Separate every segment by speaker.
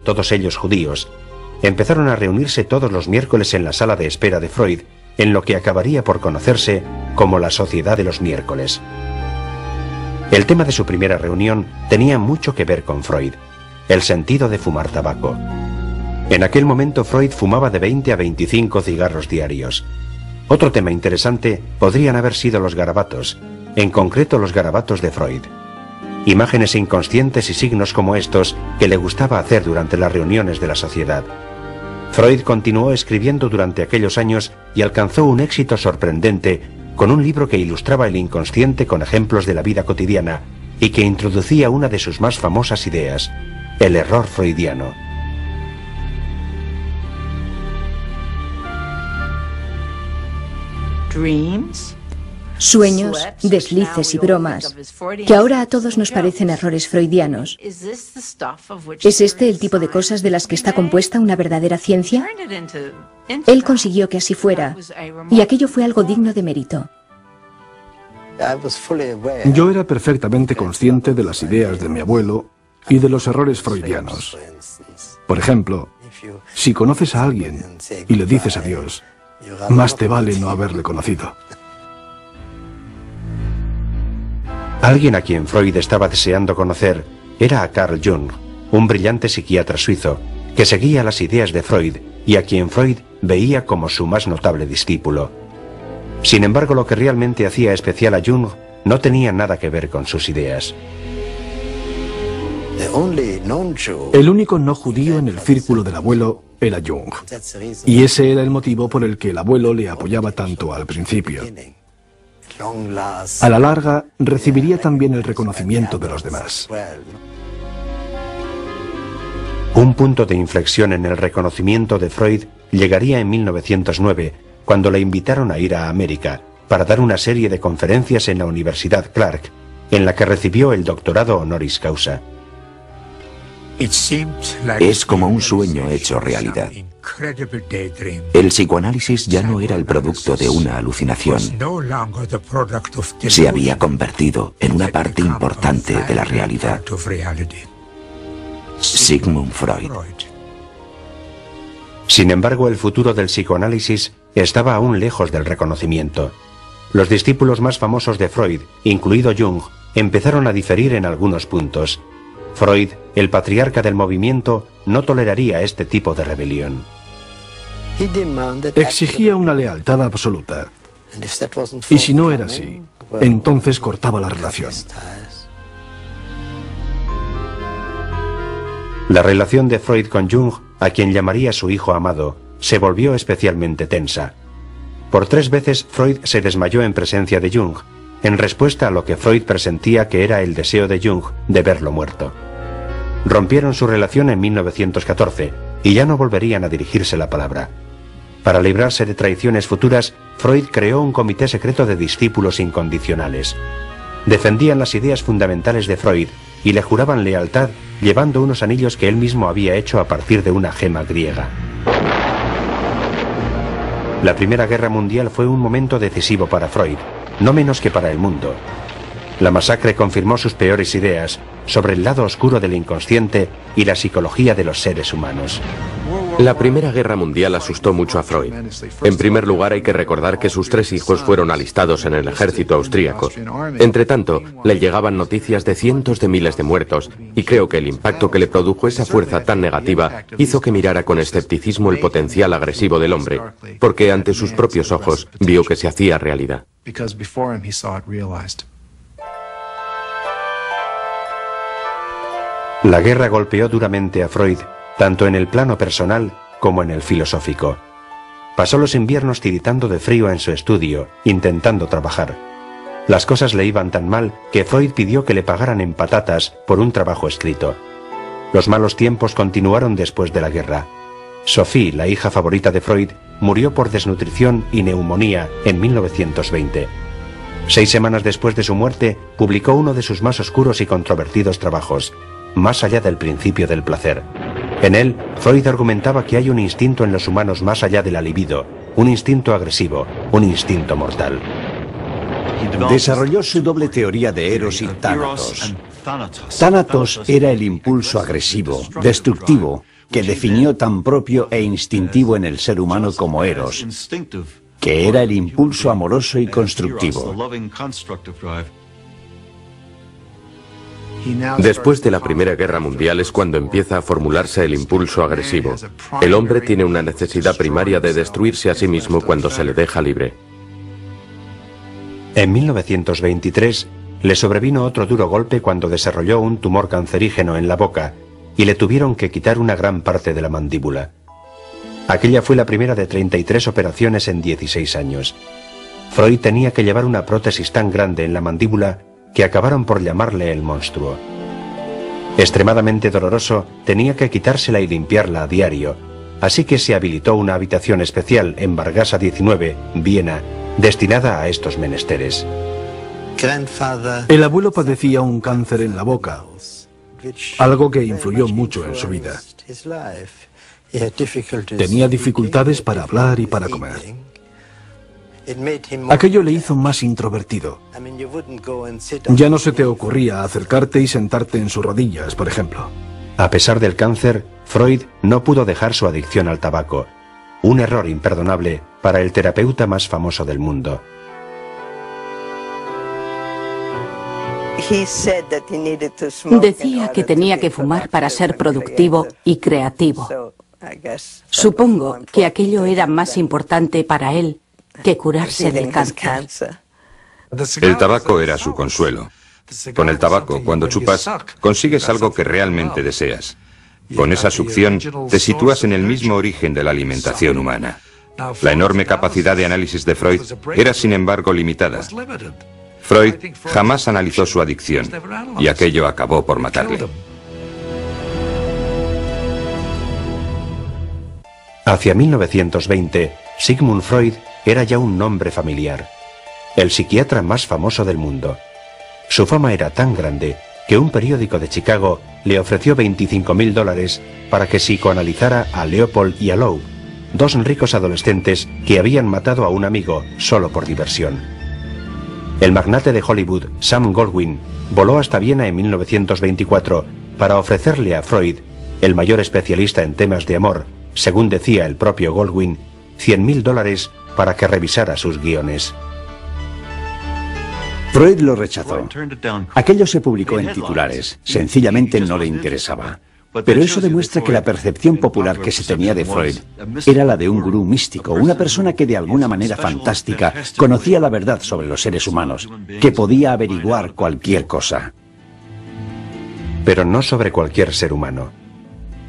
Speaker 1: todos ellos judíos, empezaron a reunirse todos los miércoles en la sala de espera de Freud, en lo que acabaría por conocerse como la Sociedad de los Miércoles. El tema de su primera reunión tenía mucho que ver con Freud, el sentido de fumar tabaco. En aquel momento Freud fumaba de 20 a 25 cigarros diarios. Otro tema interesante podrían haber sido los garabatos, en concreto los garabatos de Freud. Imágenes inconscientes y signos como estos que le gustaba hacer durante las reuniones de la sociedad. Freud continuó escribiendo durante aquellos años y alcanzó un éxito sorprendente con un libro que ilustraba el inconsciente con ejemplos de la vida cotidiana y que introducía una de sus más famosas ideas, el error freudiano.
Speaker 2: Sueños, deslices y bromas, que ahora a todos nos parecen errores freudianos. ¿Es este el tipo de cosas de las que está compuesta una verdadera ciencia? Él consiguió que así fuera, y aquello fue algo digno de mérito.
Speaker 3: Yo era perfectamente consciente de las ideas de mi abuelo y de los errores freudianos. Por ejemplo, si conoces a alguien y le dices adiós, más te vale no haberle conocido.
Speaker 1: Alguien a quien Freud estaba deseando conocer era a Carl Jung, un brillante psiquiatra suizo que seguía las ideas de Freud y a quien Freud veía como su más notable discípulo. Sin embargo, lo que realmente hacía especial a Jung no tenía nada que ver con sus ideas.
Speaker 3: El único no judío en el círculo del abuelo era Jung, y ese era el motivo por el que el abuelo le apoyaba tanto al principio. A la larga, recibiría también el reconocimiento de los demás.
Speaker 1: Un punto de inflexión en el reconocimiento de Freud llegaría en 1909, cuando le invitaron a ir a América para dar una serie de conferencias en la Universidad Clark, en la que recibió el doctorado honoris causa.
Speaker 4: Es como un sueño hecho realidad. El psicoanálisis ya no era el producto de una alucinación. Se había convertido en una parte importante de la realidad. Sigmund Freud.
Speaker 1: Sin embargo, el futuro del psicoanálisis estaba aún lejos del reconocimiento. Los discípulos más famosos de Freud, incluido Jung, empezaron a diferir en algunos puntos. Freud, el patriarca del movimiento, no toleraría este tipo de rebelión.
Speaker 3: Exigía una lealtad absoluta. Y si no era así, entonces cortaba la relación.
Speaker 1: La relación de Freud con Jung, a quien llamaría su hijo amado, se volvió especialmente tensa. Por 3 veces Freud se desmayó en presencia de Jung, en respuesta a lo que Freud presentía que era el deseo de Jung de verlo muerto. Rompieron su relación en 1914 y ya no volverían a dirigirse la palabra. Para librarse de traiciones futuras, Freud creó un comité secreto de discípulos incondicionales. Defendían las ideas fundamentales de Freud y le juraban lealtad llevando unos anillos que él mismo había hecho a partir de una gema griega. La Primera Guerra Mundial fue un momento decisivo para Freud, no menos que para el mundo. La masacre confirmó sus peores ideas sobre el lado oscuro del inconsciente y la psicología de los seres humanos.
Speaker 5: La Primera Guerra Mundial asustó mucho a Freud. En primer lugar, hay que recordar que sus 3 hijos fueron alistados en el ejército austríaco. Entretanto, le llegaban noticias de cientos de miles de muertos, y creo que el impacto que le produjo esa fuerza tan negativa hizo que mirara con escepticismo el potencial agresivo del hombre, porque ante sus propios ojos vio que se hacía realidad.
Speaker 1: La guerra golpeó duramente a Freud, tanto en el plano personal como en el filosófico. Pasó los inviernos tiritando de frío en su estudio, intentando trabajar. Las cosas le iban tan mal que Freud pidió que le pagaran en patatas por un trabajo escrito. Los malos tiempos continuaron después de la guerra. Sophie, la hija favorita de Freud, murió por desnutrición y neumonía en 1920. 6 semanas después de su muerte, publicó uno de sus más oscuros y controvertidos trabajos, Más allá del principio del placer. En él, Freud argumentaba que hay un instinto en los humanos más allá de la libido, un instinto agresivo, un instinto mortal.
Speaker 6: Desarrolló su doble teoría de Eros y Tánatos. Tánatos era el impulso agresivo, destructivo, que definió tan propio e instintivo en el ser humano como Eros, que era el impulso amoroso y constructivo.
Speaker 5: Después de la Primera Guerra Mundial es cuando empieza a formularse el impulso agresivo. El hombre tiene una necesidad primaria de destruirse a sí mismo cuando se le deja libre.
Speaker 1: En 1923 le sobrevino otro duro golpe cuando desarrolló un tumor cancerígeno en la boca y le tuvieron que quitar una gran parte de la mandíbula. Aquella fue la primera de 33 operaciones en 16 años. Freud tenía que llevar una prótesis tan grande en la mandíbula que acabaron por llamarle el monstruo. Extremadamente doloroso, tenía que quitársela y limpiarla a diario, así que se habilitó una habitación especial en Vargasa 19, Viena, destinada a estos menesteres.
Speaker 3: El abuelo padecía un cáncer en la boca, algo que influyó mucho en su vida. Tenía dificultades para hablar y para comer. Aquello le hizo más introvertido. Ya no se te ocurría acercarte y sentarte en sus rodillas, por ejemplo.
Speaker 1: A pesar del cáncer, Freud no pudo dejar su adicción al tabaco, un error imperdonable para el terapeuta más famoso del mundo.
Speaker 7: Decía que tenía que fumar para ser productivo y creativo. Supongo que aquello era más importante para él que curarse del cáncer.
Speaker 8: El tabaco era su consuelo. Con el tabaco, cuando chupas, consigues algo que realmente deseas. Con esa succión, te sitúas en el mismo origen de la alimentación humana. La enorme capacidad de análisis de Freud era, sin embargo, limitada. Freud jamás analizó su adicción, y aquello acabó por matarle.
Speaker 1: Hacia 1920, Sigmund Freud era ya un nombre familiar, el psiquiatra más famoso del mundo. Su fama era tan grande que un periódico de Chicago le ofreció $25.000 para que psicoanalizara a Leopold y a Loeb, dos ricos adolescentes que habían matado a un amigo solo por diversión. El magnate de Hollywood, Sam Goldwyn, voló hasta Viena en 1924 para ofrecerle a Freud, el mayor especialista en temas de amor, según decía el propio Goldwyn, $100.000 para que revisara sus guiones.
Speaker 6: Freud lo rechazó. Aquello se publicó en titulares, sencillamente no le interesaba. Pero eso demuestra que la percepción popular que se tenía de Freud era la de un gurú místico, una persona que de alguna manera fantástica conocía la verdad sobre los seres humanos, que podía averiguar cualquier cosa.
Speaker 1: Pero no sobre cualquier ser humano.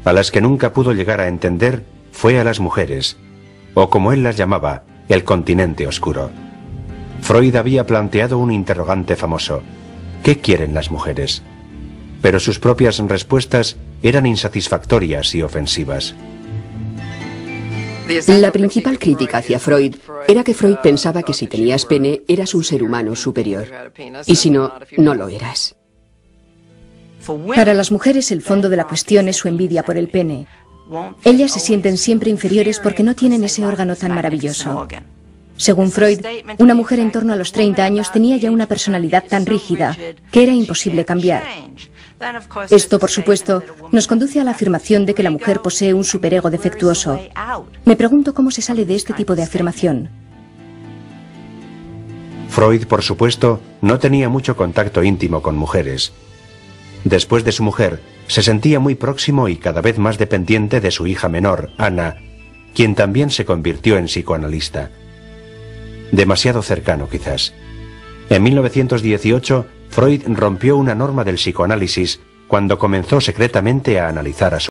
Speaker 1: A las que nunca pudo llegar a entender fue a las mujeres, o como él las llamaba, el continente oscuro. Freud había planteado un interrogante famoso: ¿qué quieren las mujeres? Pero sus propias respuestas eran insatisfactorias y ofensivas.
Speaker 9: La principal crítica hacia Freud era que Freud pensaba que si tenías pene eras un ser humano superior, y si no, no lo eras.
Speaker 2: Para las mujeres el fondo de la cuestión es su envidia por el pene. Ellas se sienten siempre inferiores porque no tienen ese órgano tan maravilloso. Según Freud, una mujer en torno a los 30 años tenía ya una personalidad tan rígida que era imposible cambiar. Esto, por supuesto, nos conduce a la afirmación de que la mujer posee un superego defectuoso. Me pregunto cómo se sale de este tipo de afirmación.
Speaker 1: Freud, por supuesto, no tenía mucho contacto íntimo con mujeres. Después de su mujer, se sentía muy próximo y cada vez más dependiente de su hija menor, Anna, quien también se convirtió en psicoanalista. Demasiado cercano, quizás. En 1918, Freud rompió una norma del psicoanálisis cuando comenzó secretamente a analizar a su